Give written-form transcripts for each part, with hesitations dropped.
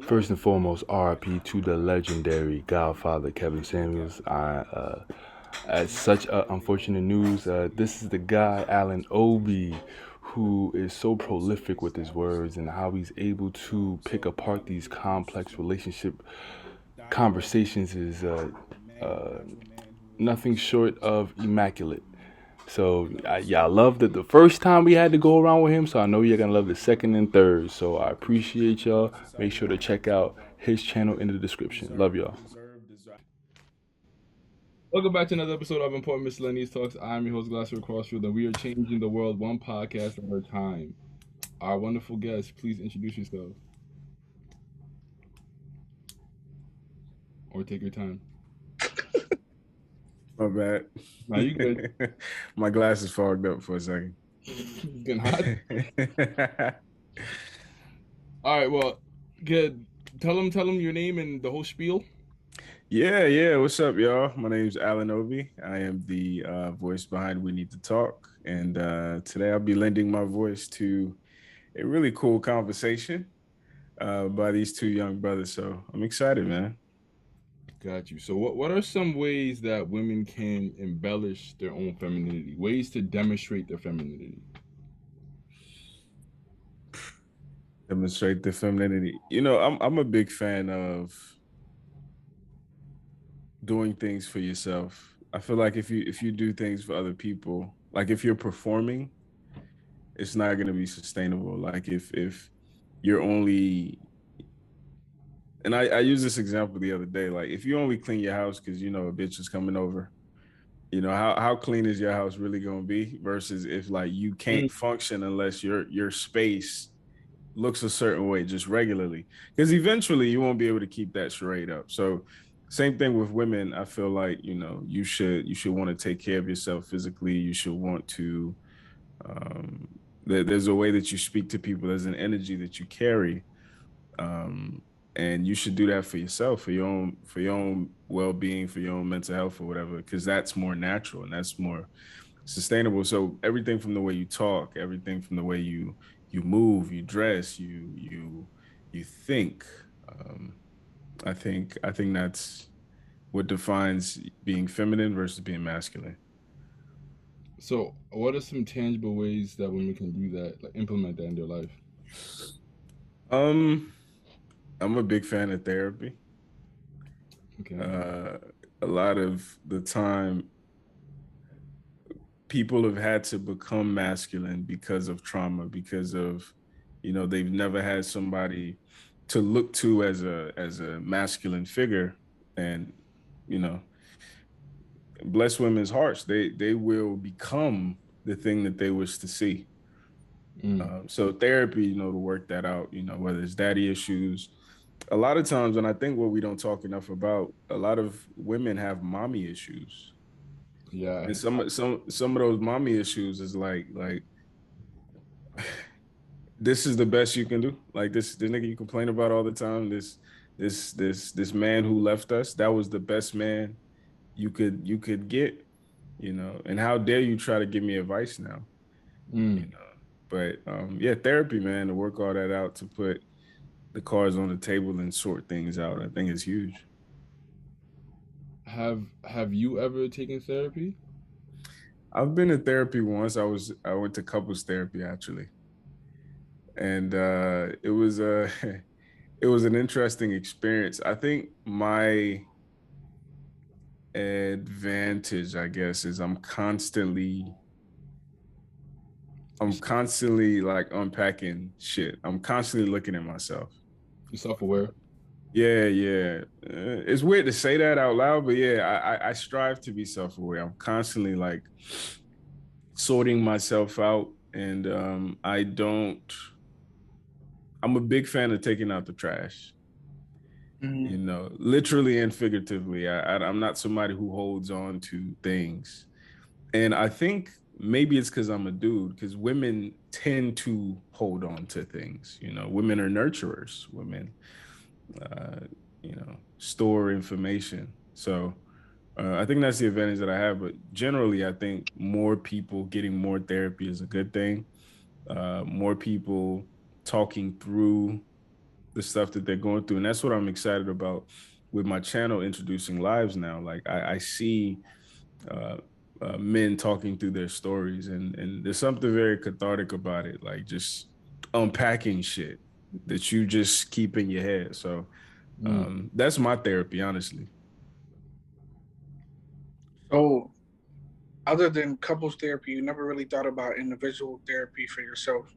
First and foremost, R.I.P to the legendary Godfather Kevin Samuels. As such unfortunate news, this is the guy Allen Obi, who is so prolific with his words and how he's able to pick apart these complex relationship conversations is nothing short of immaculate. So yeah, I love that the first time we had to go around with him. So I know you're gonna love the second and third. So I appreciate y'all. Make sure to check out his channel in the description. Love y'all. Welcome back to another episode of Important Miscellaneous Talks. I'm your host, Glassford Crossfield, and we are changing the world one podcast at a time. Our wonderful guest, please introduce yourself. Or take your time. My bad. Now you good. My glasses fogged up for a second. Getting hot. All right, well, good. Tell them your name and the whole spiel. Yeah. What's up, y'all? My name's Allen Obi. I am the voice behind We Need to Talk. And today I'll be lending my voice to a really cool conversation by these two young brothers. So I'm excited, man. Got you. So what are some ways that women can embellish their own femininity? Ways to demonstrate their femininity? Demonstrate the femininity. You know, I'm a big fan of doing things for yourself. I feel like if you do things for other people, like if you're performing, it's not going to be sustainable. Like if you're only, and I used this example the other day, like if you only clean your house because you know a bitch is coming over, you know, how clean is your house really going to be versus if like you can't function unless your space looks a certain way just regularly, because eventually you won't be able to keep that charade up. So same thing with women. I feel like, you know, you should want to take care of yourself physically. You should want to um there's a way that you speak to people, there's an energy that you carry, um and you should do that for yourself, for your own well-being, for your own mental health or whatever, because that's more natural and that's more sustainable. So everything from the way you talk, everything from the way you move, you dress, you think, um I think that's what defines being feminine versus being masculine. So what are some tangible ways that women can do that, like implement that in their life? um I'm a big fan of therapy. Okay. uh a lot of the time people have had to become masculine because of trauma, because of, you know, they've never had somebody to look to as a masculine figure. And, you know, bless women's hearts, they will become the thing that they wish to see. So therapy, you know, to work that out, you know, whether it's daddy issues, a lot of times, and I think what we don't talk enough about, a lot of women have mommy issues. Yeah. And some of those mommy issues is like this is the best you can do. Like this nigga you complain about all the time. This man who left us, that was the best man you could get, you know. And how dare you try to give me advice now, you know. But yeah, therapy, man, to work all that out, to put the cards on the table and sort things out, I think is huge. Have you ever taken therapy? I've been in therapy once. I went to couples therapy actually. And it was it was an interesting experience. I think my advantage, I guess, is I'm constantly like unpacking shit. I'm constantly looking at myself. You're self-aware. Yeah. It's weird to say that out loud, but yeah, I strive to be self-aware. I'm constantly like sorting myself out, and I'm a big fan of taking out the trash. You know, literally and figuratively. I'm not somebody who holds on to things. And I think maybe it's because I'm a dude, because women tend to hold on to things. You know, women are nurturers. Women, uh, you know, store information. So I think that's the advantage that I have. But generally, I think more people getting more therapy is a good thing. More people talking through the stuff that they're going through. And that's what I'm excited about with my channel introducing lives now. Like I see uh, men talking through their stories, and there's something very cathartic about it, like just unpacking shit that you just keep in your head. So that's my therapy, honestly. So, other than couples therapy, you never really thought about individual therapy for yourself.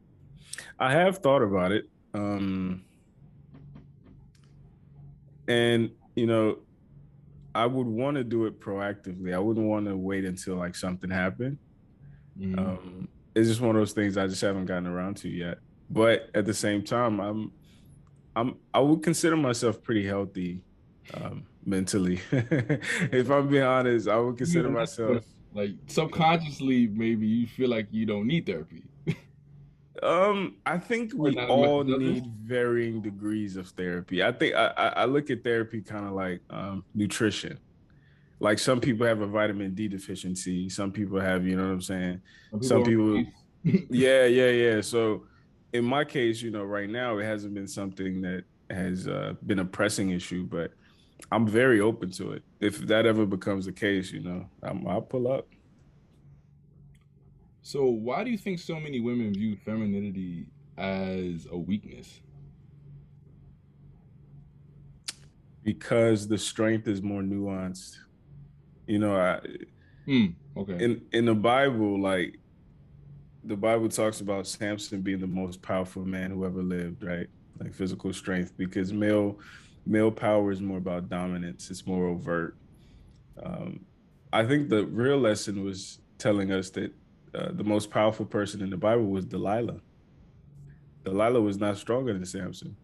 I have thought about it. And I would want to do it proactively. I wouldn't want to wait until like something happened. It's just one of those things I just haven't gotten around to yet. But at the same time, I would consider myself pretty healthy mentally. If I'm being honest, I would consider myself like subconsciously maybe you feel like you don't need therapy. I think Or we not as much all as others. need varying degrees of therapy. I think I look at therapy kind of like nutrition. Like some people have a vitamin D deficiency, some people have, you know what I'm saying? Some people Some are people, obese. yeah. So in my case, right now it hasn't been something that has been a pressing issue, but I'm very open to it. If that ever becomes the case, I'll pull up. So why do you think so many women view femininity as a weakness? Because the strength is more nuanced. Okay. In the Bible, like the Bible talks about Samson being the most powerful man who ever lived, right? Like physical strength, because male power is more about dominance. It's more overt. Um, I think the real lesson was telling us that the most powerful person in the Bible was Delilah. Delilah was not stronger than Samson.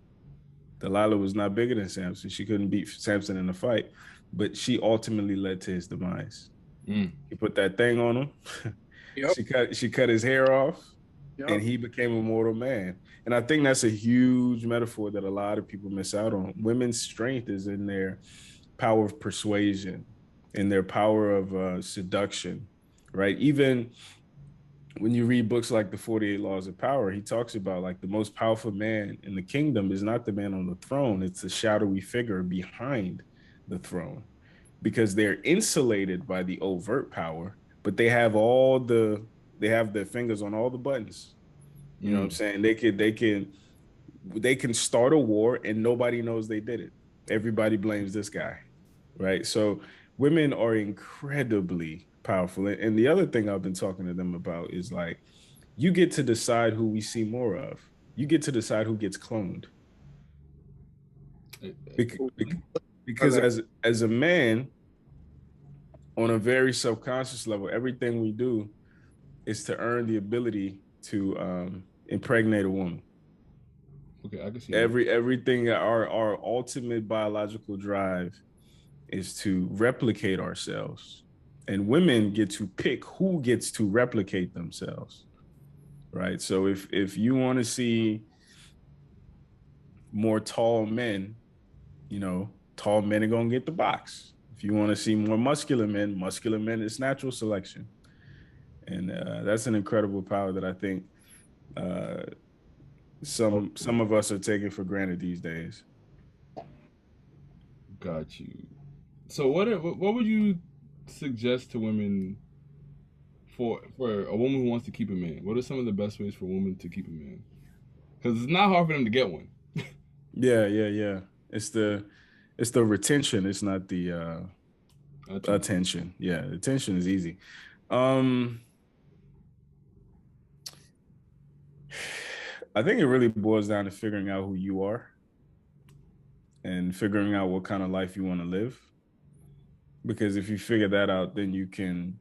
Delilah was not bigger than Samson. She couldn't beat Samson in a fight, but she ultimately led to his demise. He put that thing on him. Yep. She cut his hair off, and Yep. he became a mortal man. And I think that's a huge metaphor that a lot of people miss out on. Women's strength is in their power of persuasion, in their power of seduction, right? Even when you read books like the 48 Laws of Power, he talks about like the most powerful man in the kingdom is not the man on the throne, it's the shadowy figure behind the throne, because they're insulated by the overt power, but they have their fingers on all the buttons. You know what I'm saying? They can start a war and nobody knows they did it. Everybody blames this guy, right? So women are incredibly powerful. And the other thing I've been talking to them about is like, you get to decide who we see more of. You get to decide who gets cloned. Because as a man, on a very subconscious level, everything we do is to earn the ability to impregnate a woman. Okay, I can see that. Everything, our ultimate biological drive is to replicate ourselves, and women get to pick who gets to replicate themselves, right? So if you want to see more tall men, tall men are gonna get the box. If you want to see more muscular men is natural selection, and that's an incredible power that I think uh, some of us are taking for granted these days. Got you. So what would you suggest to women for a woman who wants to keep a man? What are some of the best ways for a woman to keep a man? Because it's not hard for them to get one. Yeah. It's the retention. It's not the attention. Yeah, attention is easy. I think it really boils down to figuring out who you are and figuring out what kind of life you want to live. Because if you figure that out, then you can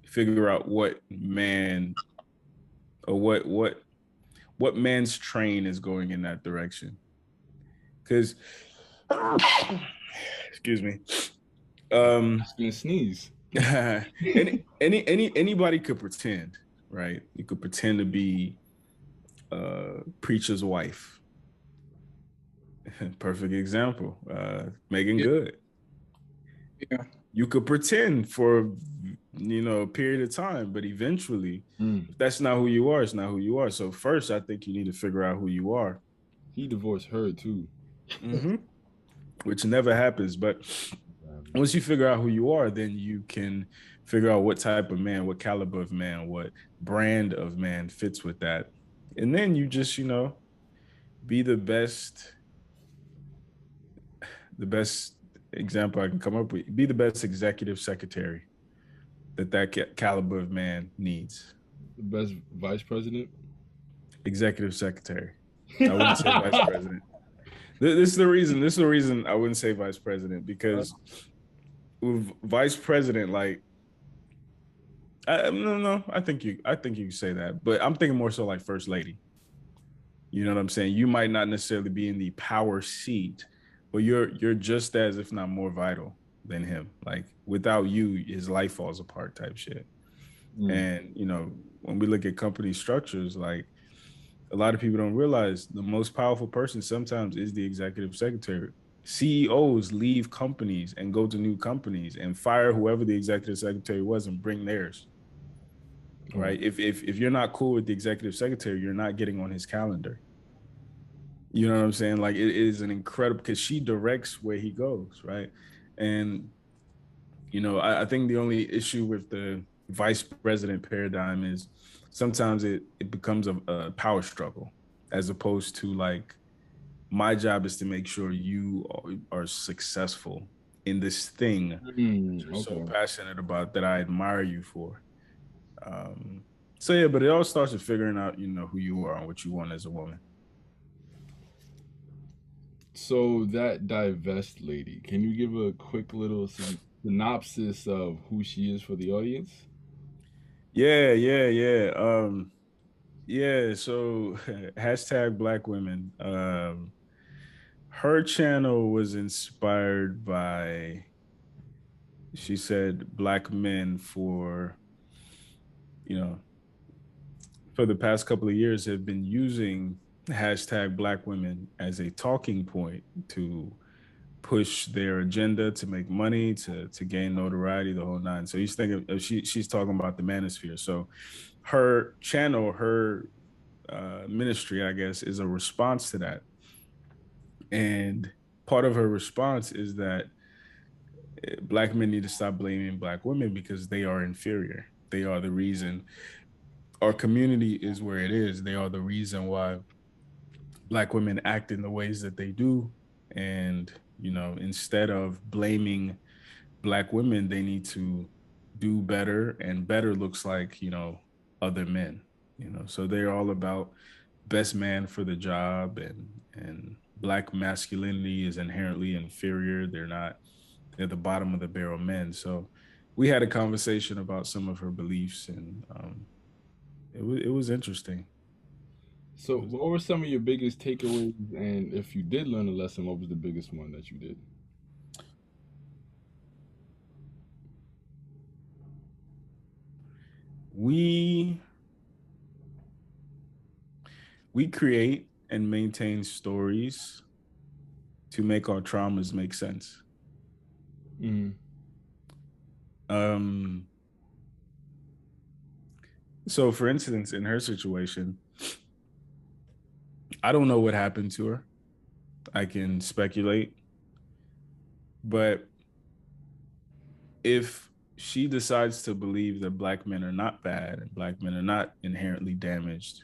figure out what man or what man's train is going in that direction. Because excuse me. Just gonna sneeze. Anybody could pretend, right? You could pretend to be preacher's wife. Perfect example. Megan Good. Yeah. You could pretend for a period of time, but eventually, if that's not who you are, it's not who you are. So first, I think you need to figure out who you are, He divorced her too. Mm-hmm. Which never happens. But once you figure out who you are, then you can figure out what type of man, what caliber of man, what brand of man fits with that. And then you just, be the best example I can come up with, be the best executive secretary that caliber of man needs. The best vice president. Executive secretary. I wouldn't say vice president. This is the reason. This is the reason I wouldn't say vice president, because with vice president, like, no, I think you can say that, but I'm thinking more so like first lady. You know what I'm saying? You might not necessarily be in the power seat, but you're just as, if not more, vital than him. Like, without you, his life falls apart, type shit. And when we look at company structures, like, a lot of people don't realize the most powerful person sometimes is the executive secretary. CEOs leave companies and go to new companies and fire whoever the executive secretary was and bring theirs. Right? If you're not cool with the executive secretary, you're not getting on his calendar. You know what I'm saying? Like, it is an incredible, because she directs where he goes, right? And I think the only issue with the vice president paradigm is sometimes it becomes a power struggle, as opposed to, like, my job is to make sure you are successful in this thing that you're so passionate about, that I admire you for. So yeah, but it all starts with figuring out, who you are and what you want as a woman. So that divest lady, can you give a quick little synopsis of who she is for the audience? Yeah. So hashtag Black women. Her channel was inspired by, she said, Black men you know, for the past couple of years have been using hashtag Black women as a talking point to push their agenda, to make money, to gain notoriety, the whole nine. So he's thinking she's talking about the manosphere. So her channel, her ministry, I guess, is a response to that. And part of her response is that Black men need to stop blaming Black women because they are inferior. They are the reason our community is where it is. They are the reason why Black women act in the ways that they do. And, instead of blaming Black women, they need to do better. And better looks like, other men, so they're all about best man for the job, and Black masculinity is inherently inferior. They're the bottom of the barrel men. So we had a conversation about some of her beliefs, and it was interesting. So, what were some of your biggest takeaways? And if you did learn a lesson, what was the biggest one that you did? We create and maintain stories to make our traumas make sense. So, for instance, in her situation, I don't know what happened to her. I can speculate. But if she decides to believe that Black men are not bad and Black men are not inherently damaged,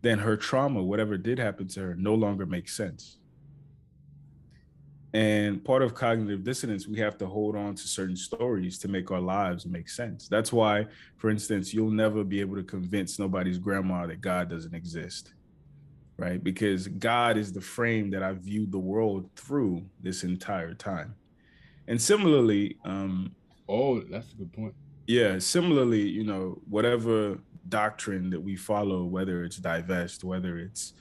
then her trauma, whatever did happen to her, no longer makes sense. And part of cognitive dissonance, we have to hold on to certain stories to make our lives make sense. That's why, for instance, you'll never be able to convince nobody's grandma that God doesn't exist, right? Because God is the frame that I viewed the world through this entire time. And similarly, that's a good point. Yeah, similarly, whatever doctrine that we follow, whether it's divest, whether it's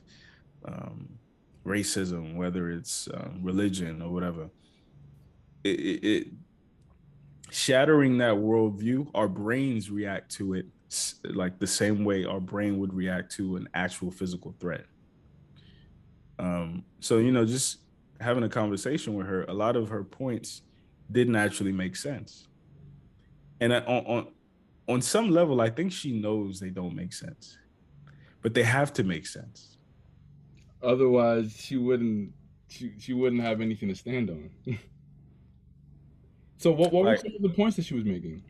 racism, whether it's religion or whatever, it shattering that worldview, our brains react to it like the same way our brain would react to an actual physical threat. So, just having a conversation with her, a lot of her points didn't actually make sense. And on some level, I think she knows they don't make sense, but they have to make sense. Otherwise, she wouldn't have anything to stand on. So what were Like, some of the points that she was making?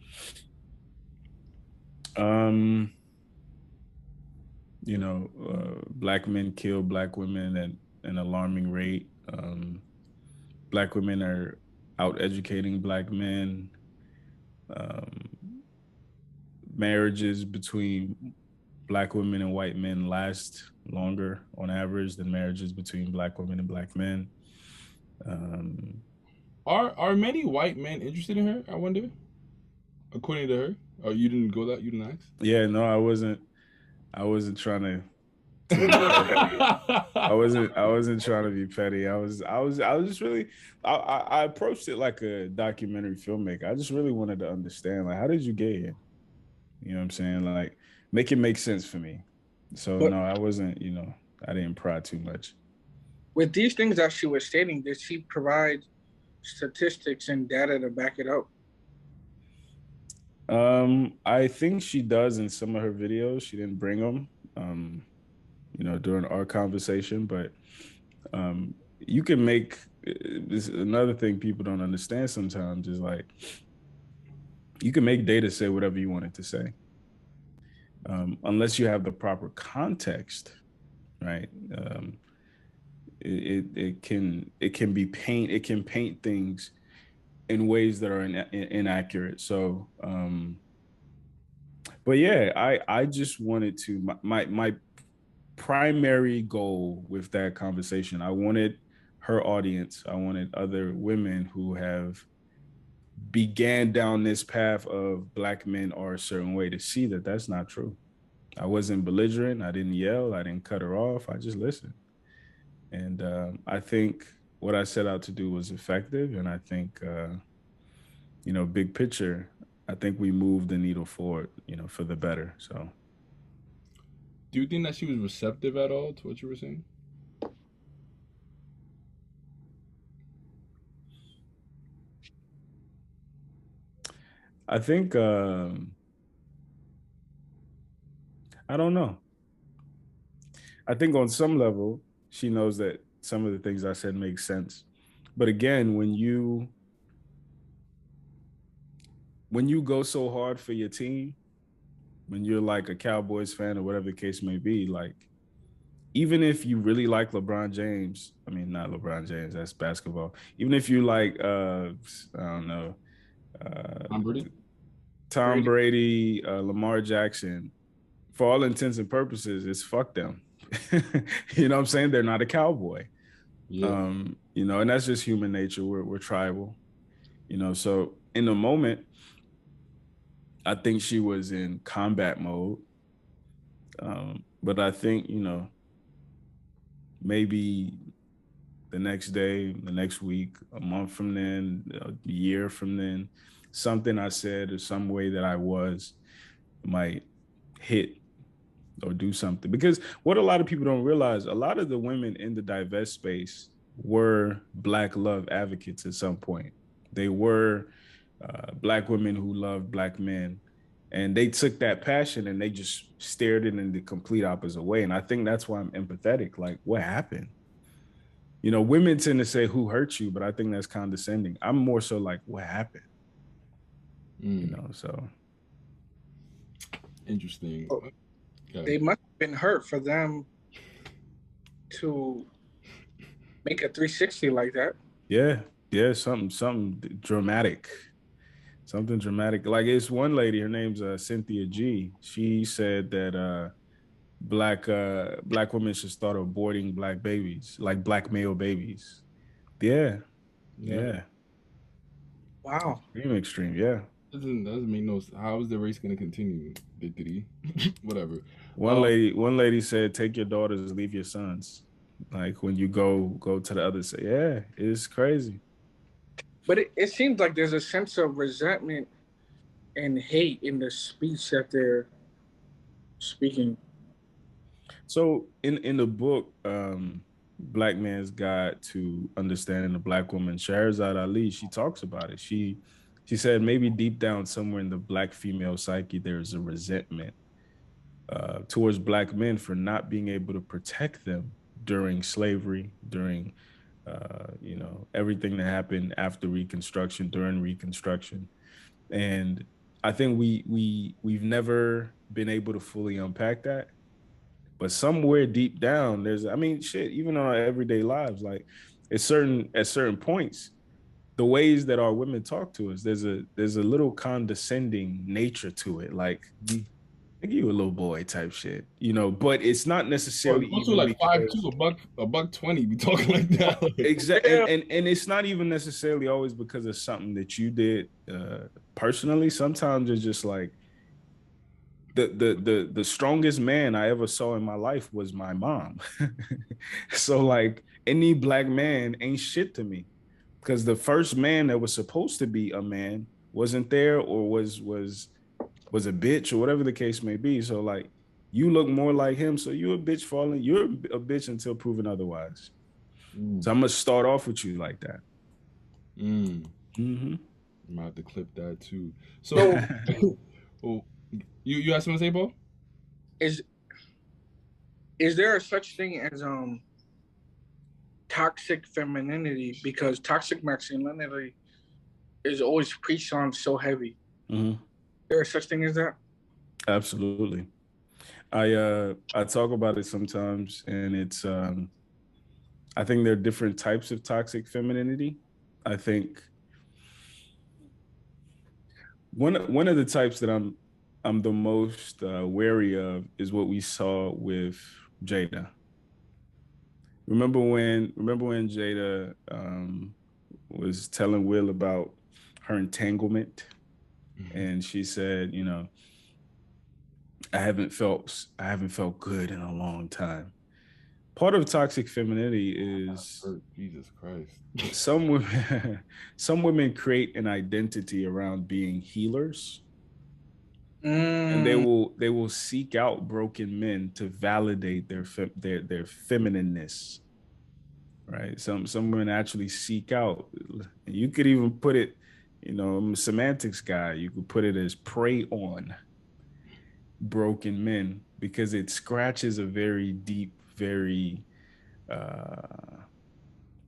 um, black men kill black women at an alarming rate. Black women are out educating black men. Um, Marriages between black women and white men last longer on average than marriages between black women and black men. Um, Are many white men interested in her? I wonder. According to her, or you didn't go that you didn't ask. yeah, no, I wasn't trying to be petty. I wasn't trying to be petty. I was just really I approached it like a documentary filmmaker. I just really wanted to understand, like, how did you get here? You know what I'm saying? Like, make it make sense for me. So But no, I wasn't, I didn't pry too much. with these things that she was stating, did she provide statistics and data to back it up? I think she does in some of her videos. She didn't bring them, during our conversation, but you can make this another thing people don't understand sometimes is like you can make data say whatever you want it to say, unless you have the proper context, right? It can be it can paint things in ways that are inaccurate. So, but yeah, I just wanted to my primary goal with that conversation. I wanted her audience. I wanted other women who have began down this path of black men are a certain way to see that that's not true. I wasn't belligerent. I didn't yell. I didn't cut her off. I just listened. And I think what I set out to do was effective. And I think, big picture, I think we moved the needle forward, for the better. So Do you think that she was receptive at all to what you were saying? I think, I don't know. I think on some level, she knows that some of the things I said make sense. But again, when you go so hard for your team, when you're like a Cowboys fan or whatever the case may be, like even if you really like LeBron James, I mean not LeBron James, that's basketball. Even if you like I don't know, I'm Brady. Tom Brady, Lamar Jackson, for all intents and purposes, it's fuck them. You know what I'm saying? They're not a cowboy. Yeah. And that's just human nature. We're tribal, so in the moment, I think she was in combat mode. But I think, maybe the next day, the next week, a month from then, a year from then, something I said or some way that I was might hit or do something. Because what a lot of people don't realize, a lot of the women in the divest space were Black love advocates at some point. They were Black women who loved Black men. And they took that passion and they just stared it in the complete opposite way. And I think that's why I'm empathetic. Like, what happened? Women tend to say who hurt you, but I think that's condescending. I'm more so like, what happened? So Interesting. Oh, Okay. they must have been hurt for them to make a 360 like that. yeah, something dramatic. Something dramatic. Like, it's one lady, her name's Cynthia G. She said that black women should start aborting black babies, like black male babies. Yeah. Wow. Extreme. Yeah. Doesn't make no. How is the race going to continue? Did he? Whatever. One lady said, "Take your daughters, leave your sons." Like when you go to the other side. Yeah, it's crazy. But it seems like there's a sense of resentment and hate in the speech that they're speaking. So in the book, Black Man's Guide to Understanding the Black Woman, Shahrazad Ali, she talks about it. She said maybe deep down somewhere in the Black female psyche, there's a resentment towards Black men for not being able to protect them during slavery, during everything that happened after Reconstruction, during Reconstruction. And I think we've never been able to fully unpack that. But somewhere deep down, shit, even in our everyday lives, like at certain points, the ways that our women talk to us, there's a little condescending nature to it. Like, nigga, you a little boy type shit, but it's not Bro, necessarily also even like 5'2", because a buck 20. We talking like that. exactly, Yeah. and it's not even necessarily always because of something that you did personally. Sometimes it's just like the strongest man I ever saw in my life was my mom. So like any black man ain't shit to me because the first man that was supposed to be a man wasn't there or was a bitch or whatever the case may be. So like you look more like him, so you're a bitch until proven otherwise. So I'm gonna start off with you like that. Mm. Mm-hmm. I'm gonna have to clip that too. So, So oh, you asked me to say, Paul? is is there a such thing as toxic femininity? Because toxic masculinity is always preached on so heavy. Mm-hmm. There is such thing as that? Absolutely. I talk about it sometimes, and it's I think there are different types of toxic femininity. I think one of the types that I'm the most wary of is what we saw with Jada. Remember when Jada was telling Will about her entanglement, and she said, I haven't felt good in a long time. Part of toxic femininity is Jesus Christ. some women some women create an identity around being healers, and they Mm. will seek out broken men to validate their feminineness, right? Some women actually seek out, you could even put it, I'm a semantics guy, you could put it as prey on broken men because it scratches a very deep, very uh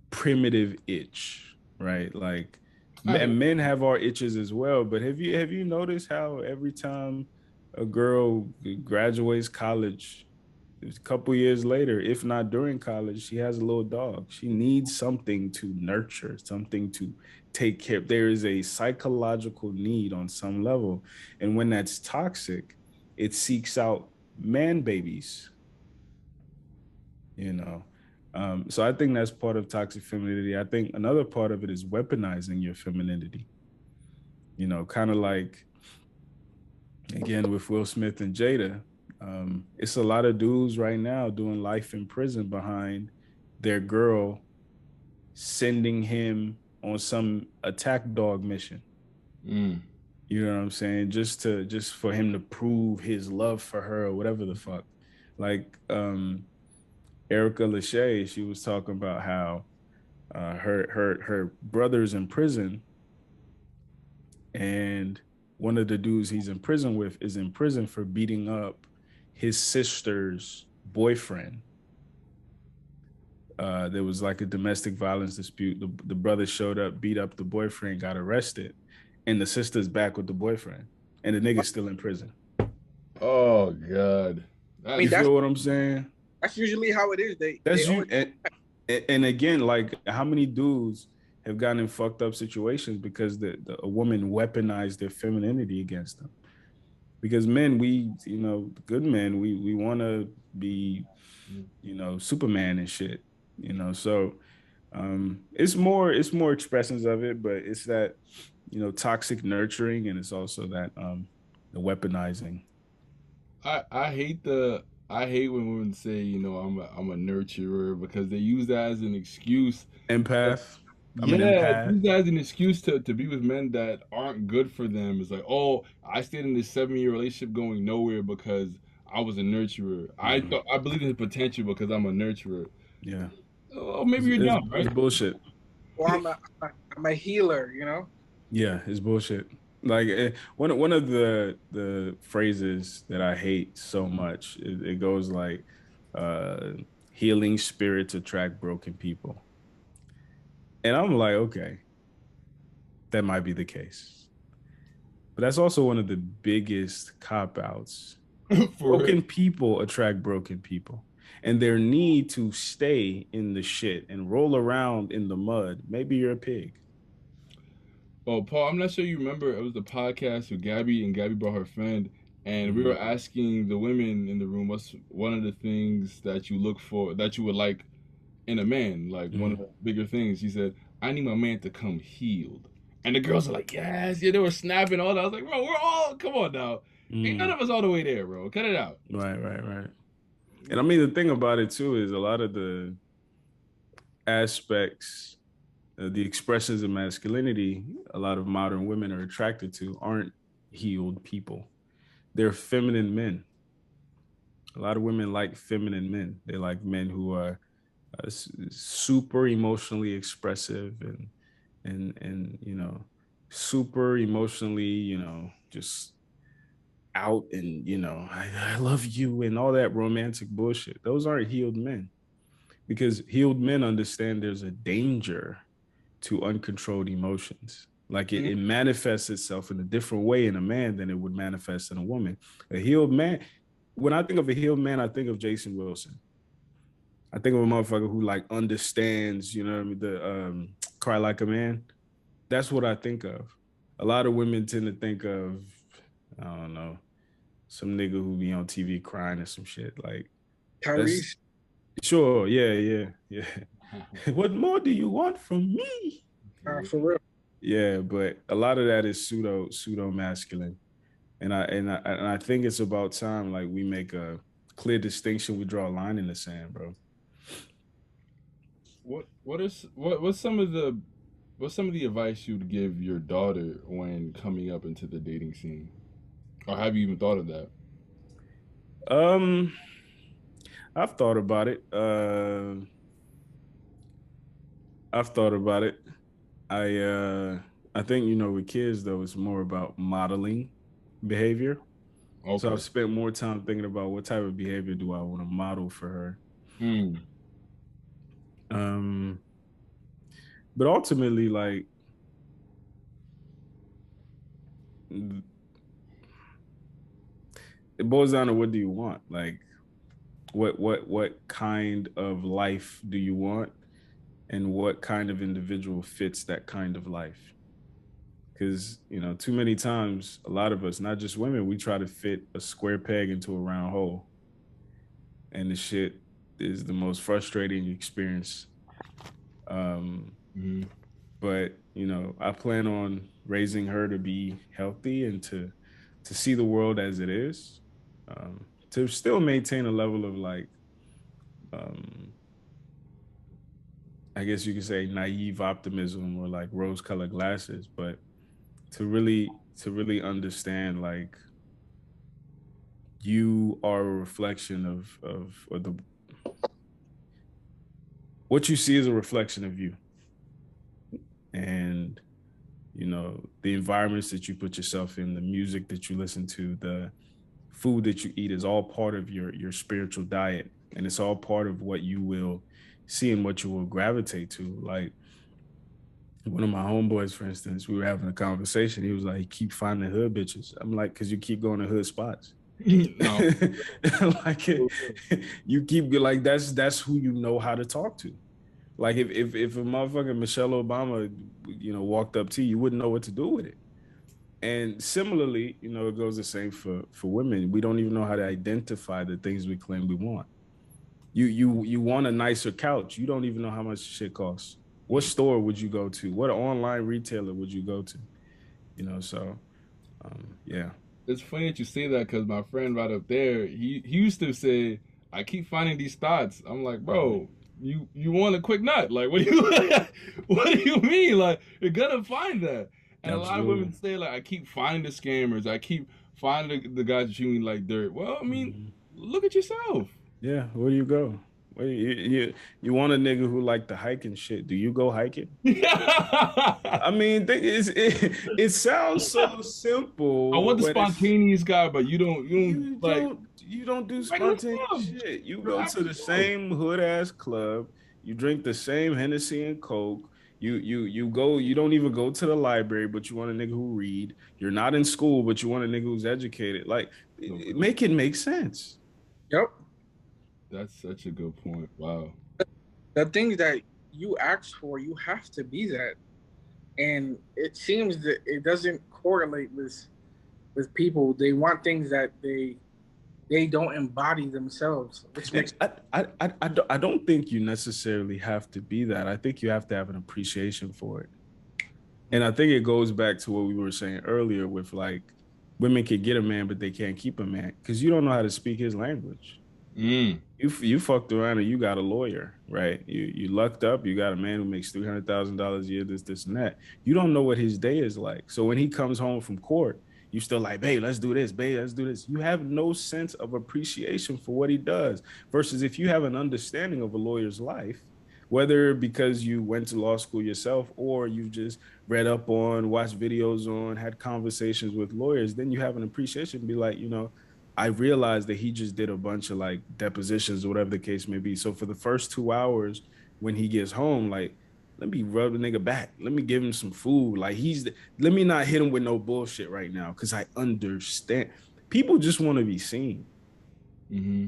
primitive itch, right? Like men have our itches as well, but have you noticed how every time a girl graduates college, a couple years later, if not during college, she has a little dog. She needs something to nurture, something to take care of. There is a psychological need on some level. And when that's toxic, it seeks out man babies, you know. So I think that's part of toxic femininity. I think another part of it is weaponizing your femininity. Kind of like again with Will Smith and Jada. It's a lot of dudes right now doing life in prison behind their girl sending him on some attack dog mission. Mm. You know what I'm saying? Just for him to prove his love for her or whatever the fuck. Like Erica Lachey, she was talking about how her brother's in prison, and one of the dudes he's in prison with is in prison for beating up his sister's boyfriend. There was like a domestic violence dispute. The brother showed up, beat up the boyfriend, got arrested, and the sister's back with the boyfriend, and the nigga's still in prison. Oh God. I mean, You feel what I'm saying? that's usually how it is. They That's always you. And again, like how many dudes have gotten in fucked up situations because a woman weaponized their femininity against them? Because men, good men, we want to be, Superman and shit, So it's more expressions of it, but it's that toxic nurturing, and it's also that the weaponizing. I hate when women say, I'm a nurturer because they use that as an excuse. Empath. I'm an Yeah, empath. use that as an excuse to be with men that aren't good for them. It's like, oh, I stayed in this 7 year relationship going nowhere because I was a nurturer. I believe in the potential because I'm a nurturer. Yeah, Oh, maybe it's, you're it's, dumb, it's right? bullshit. or I'm a healer, Yeah, it's bullshit. Like one of the phrases that I hate so much, it goes like, uh, healing spirits attract broken people. And I'm like, okay, that might be the case. But that's also one of the biggest cop outs. Broken people attract broken people. And their need to stay in the shit and roll around in the mud. Maybe you're a pig. Oh, Paul, I'm not sure you remember. It was the podcast with Gabby, and Gabby brought her friend, and we were asking the women in the room, what's one of the things that you look for, that you would like in a man, like one of the bigger things. She said, I need my man to come healed. And the girls are like, yes, yeah, they were snapping all that. I was like, bro, we're all, come on now. Ain't none of us all the way there, bro. Cut it out. Right. And I mean, the thing about it too is a lot of the aspects, the expressions of masculinity, a lot of modern women are attracted to aren't healed people. They're feminine men. A lot of women like feminine men. They like men who are super emotionally expressive and super emotionally, just out and I love you and all that romantic bullshit. Those aren't healed men, because healed men understand there's a danger to uncontrolled emotions. Like it manifests itself in a different way in a man than it would manifest in a woman. A healed man, when I think of a healed man, I think of Jason Wilson. I think of a motherfucker who like understands, you know what I mean, the Cry Like a Man. That's what I think of. A lot of women tend to think of, I don't know, some nigga who be on TV crying or some shit. Like Tyrese. Sure, yeah. What more do you want from me? For real. Yeah, but a lot of that is pseudo masculine, and I think it's about time like we make a clear distinction. We draw a line in the sand, bro. What's some of the advice you'd give your daughter when coming up into the dating scene, or have you even thought of that? I've thought about it. I think with kids though, it's more about modeling behavior. Okay. So I've spent more time thinking about what type of behavior do I want to model for her. But ultimately, like, it boils down to what do you want? Like, what kind of life do you want, and what kind of individual fits that kind of life? Because too many times, a lot of us, not just women, we try to fit a square peg into a round hole, and the shit is the most frustrating experience. But I plan on raising her to be healthy and to see the world as it is, to still maintain a level of like, I guess you could say naive optimism or like rose-colored glasses, but to really understand like you are a reflection of what you see is a reflection of you. And the environments that you put yourself in, the music that you listen to, the food that you eat is all part of your spiritual diet, and it's all part of what you will see and what you will gravitate to. Like one of my homeboys, for instance, we were having a conversation. He was like, "Keep finding hood bitches." I'm like, "Cause you keep going to hood spots." No. Like you keep like that's who you know how to talk to. Like if a motherfucking Michelle Obama, walked up to you, you wouldn't know what to do with it. And similarly, it goes the same for women. We don't even know how to identify the things we claim we want. You want a nicer couch. You don't even know how much shit costs. What store would you go to? What online retailer would you go to? Yeah. It's funny that you say that, because my friend right up there, he used to say, I keep finding these thoughts. I'm like, bro, you want a quick nut? Like, what do you what do you mean? Like, you're gonna find that. And Absolutely. A lot of women say, like, I keep finding the scammers. I keep finding the guys that treat me like dirt. Well, I mean, look at yourself. Yeah, where do you go? You want a nigga who like to hike and shit. Do you go hiking? I mean, it sounds so I simple, want the but it's spontaneous guy, but you don't you don't do regular spontaneous club. shit. You The go to average the club. same hood ass club, you drink the same Hennessy and Coke. You go, you don't even go to the library, but you want a nigga who read. You're not in school, but you want a nigga who's educated. Like No, make it make sense. Yep. that's such a good point. Wow. The things that you ask for, you have to be that. And it seems that it doesn't correlate with people. They want things that they don't embody themselves, which makes I don't think you necessarily have to be that. I think you have to have an appreciation for it. And I think it goes back to what we were saying earlier with like women can get a man, but they can't keep a man because you don't know how to speak his language. Mm. You fucked around and you got a lawyer, right? You lucked up. You got a man who makes $300,000 a year, this and that. You don't know what his day is like. So when he comes home from court, you still like, babe, let's do this, babe, let's do this. You have no sense of appreciation for what he does. Versus if you have an understanding of a lawyer's life, whether because you went to law school yourself or you've just read up on, watched videos on, had conversations with lawyers, then you have an appreciation. Be like, I realized that he just did a bunch of like depositions or whatever the case may be. So for the first 2 hours when he gets home, like, let me rub the nigga back. Let me give him some food. Like let me not hit him with no bullshit right now. Cause I understand. People just want to be seen. Mm-hmm.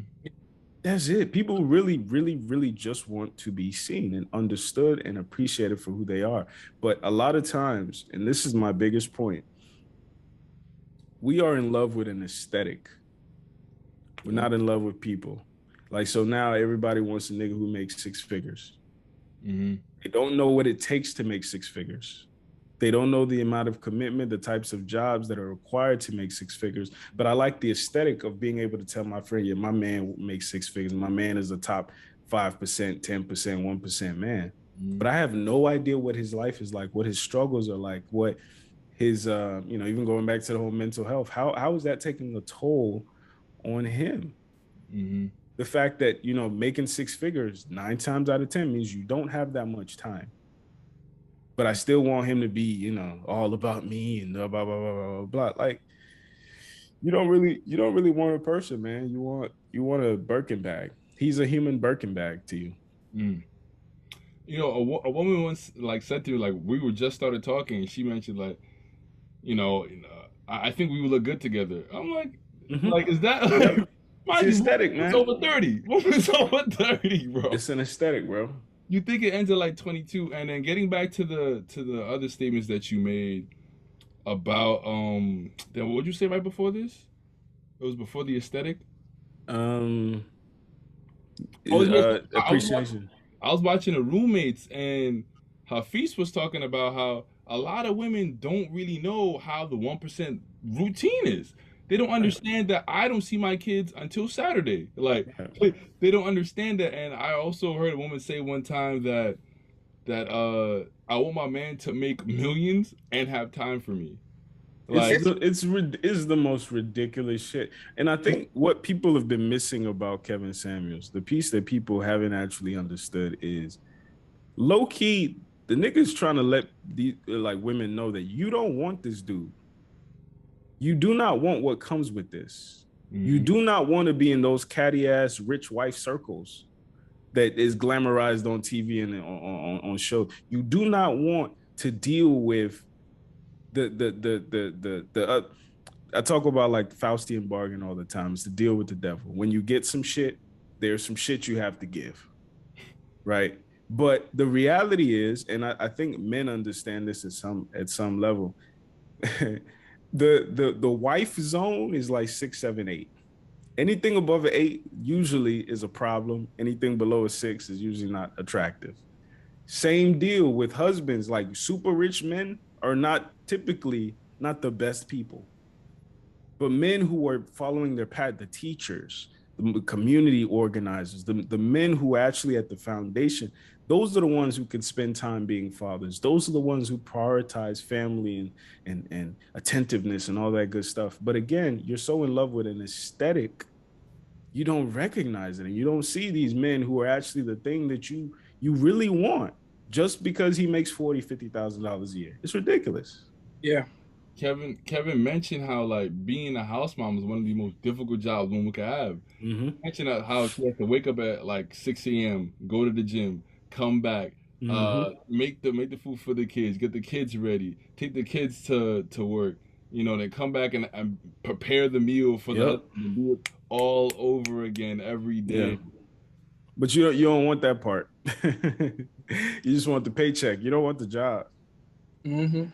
That's it. People really, really, really just want to be seen and understood and appreciated for who they are. But a lot of times, and this is my biggest point, we are in love with an aesthetic. We're not in love with people. Like, so now everybody wants a nigga who makes six figures. Mm-hmm. They don't know what it takes to make six figures. They don't know the amount of commitment, the types of jobs that are required to make six figures. But I like the aesthetic of being able to tell my friend, yeah, my man makes six figures. My man is a top 5%, 10%, 1% man. Mm-hmm. But I have no idea what his life is like, what his struggles are like, what his, even going back to the whole mental health, how is that taking a toll on him? Mm-hmm. The fact that, making six figures 9 times out of 10 means you don't have that much time. But I still want him to be, all about me and blah, blah, blah, blah, blah, blah. Like, you don't really want a person, man. You want a Birkin bag. He's a human Birkin bag to you. Mm. A woman once like said to me, like, we were just started talking and she mentioned like, I think we would look good together. I'm like, is that Yep. mind It's you, aesthetic, woman's man. over 30. Woman's over 30, bro. It's an aesthetic, bro. You think it ends at like 22, and then getting back to the other statements that you made about then what would you say right before this? It was before the aesthetic. Um, I was Appreciation. I was watching the roommates, and Hafiz was talking about how a lot of women don't really know how the 1% routine is. They don't understand that I don't see my kids until Saturday. Like they don't understand that. And I also heard a woman say one time that I want my man to make millions and have time for me. Like It's the most ridiculous shit. And I think what people have been missing about Kevin Samuels, the piece that people haven't actually understood is low key, the nigga's trying to let the like women know that you don't want this dude. You do not want what comes with this. You do not want to be in those catty ass rich wife circles that is glamorized on TV and on shows. You do not want to deal with the I talk about like Faustian bargain all the time. It's to deal with the devil. When you get some shit, there's some shit you have to give, right? But the reality is, and I think men understand this at some level. The wife zone is like 6, 7, 8. Anything above an 8 usually is a problem. Anything below a 6 is usually not attractive. Same deal with husbands. Like super rich men are not typically not the best people. But men who are following their path, the teachers, the community organizers, the men who are actually at the foundation, those are the ones who can spend time being fathers. Those are the ones who prioritize family and attentiveness and all that good stuff. But again, you're so in love with an aesthetic you don't recognize it, and you don't see these men who are actually the thing that you really want just because he makes $40,000-$50,000 a year. It's ridiculous. Yeah. Kevin mentioned how like being a house mom is one of the most difficult jobs one could have. Mm-hmm. Mentioned how she has to wake up at like 6 a.m., go to the gym, come back, Mm-hmm. make the food for the kids, get the kids ready, take the kids to work, then come back and prepare the meal for the Yep. husband and do it all over again every Yeah. day. But you don't want that part. You just want the paycheck. You don't want the job. Mm-hmm.